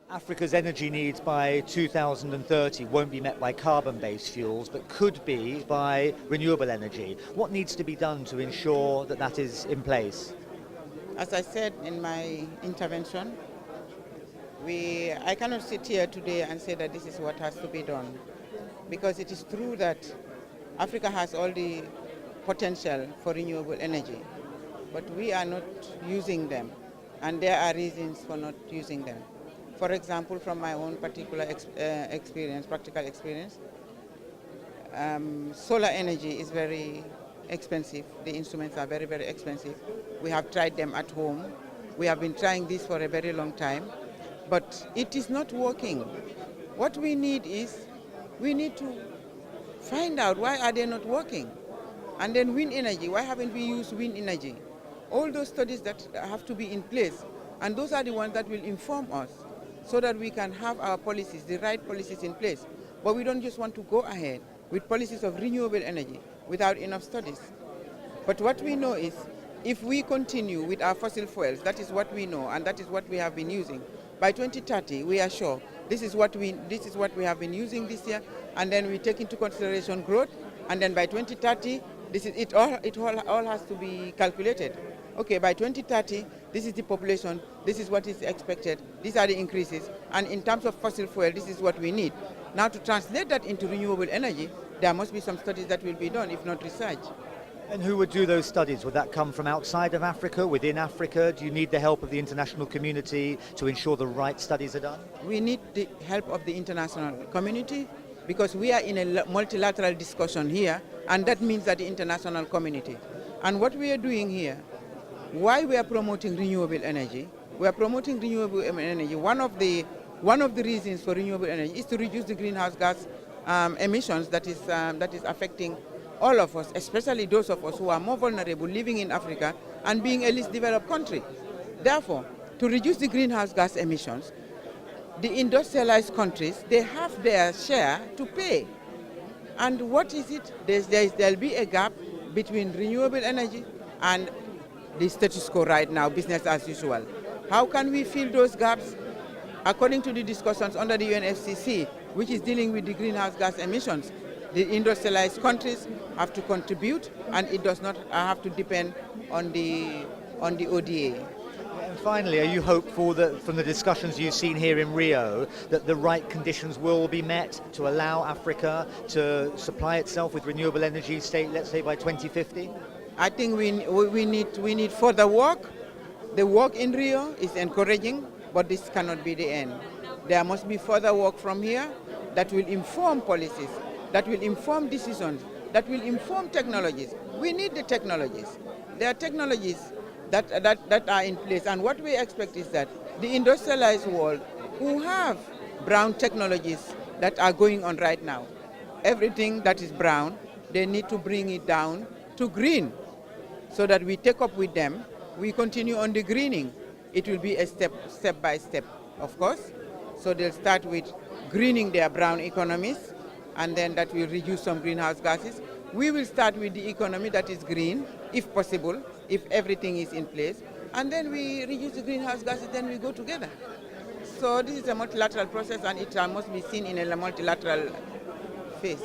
Africa's energy needs by 2030 won't be met by carbon-based fuels, but could be by renewable energy. What needs to be done to ensure that that is in place? As I said in my intervention, I cannot sit here today and say that this is what has to be done, because it is true that Africa has all the potential for renewable energy, but we are not using them, and there are reasons for not using them. For example, from my own particular practical experience, solar energy is very expensive. The instruments are very, very expensive. We have tried them at home. We have been trying this for a very long time, but it is not working. What we need is, we need to find out why are they not working. And then wind energy, why haven't we used wind energy? All those studies that have to be in place, and those are the ones that will inform us, so that we can have our policies, the right policies in place. But we don't just want to go ahead with policies of renewable energy without enough studies. But what we know is, if we continue with our fossil fuels, that is what we know, and that is what we have been using. By 2030, we are sure this is what we have been using this year, and then we take into consideration growth, and then by 2030, it all has to be calculated. Okay, by 2030, this is the population, this is what is expected, these are the increases, and in terms of fossil fuel, this is what we need. Now, to translate that into renewable energy, there must be some studies that will be done, if not research. And who would do those studies? Would that come from outside of Africa, within Africa? Do you need the help of the international community to ensure the right studies are done? We need the help of the international community, because we are in a multilateral discussion here, and that means that the international community. And what we are doing here, why we are promoting renewable energy? We are promoting renewable energy. One of the reasons for renewable energy is to reduce the greenhouse gas emissions that is affecting all of us, especially those of us who are more vulnerable, living in Africa and being a least developed country. Therefore, to reduce the greenhouse gas emissions, the industrialized countries, they have their share to pay. And what is it? There'll be a gap between renewable energy and the status quo right now, business as usual. How can we fill those gaps? According to the discussions under the UNFCCC, which is dealing with the greenhouse gas emissions, the industrialized countries have to contribute, and it does not have to depend on the ODA. And finally, are you hopeful that from the discussions you've seen here in Rio, that the right conditions will be met to allow Africa to supply itself with renewable energy, let's say by 2050? I think we need further work. The work in Rio is encouraging, but this cannot be the end. There must be further work from here that will inform policies, that will inform decisions, that will inform technologies. We need the technologies. There are technologies that are in place, and what we expect is that the industrialized world who have brown technologies that are going on right now, everything that is brown, they need to bring it down to green, so that we take up with them, we continue on the greening. It will be a step by step, of course. So they'll start with greening their brown economies, and then that will reduce some greenhouse gases. We will start with the economy that is green, if possible, if everything is in place, and then we reduce the greenhouse gases, then we go together. So this is a multilateral process, and it must be seen in a multilateral phase.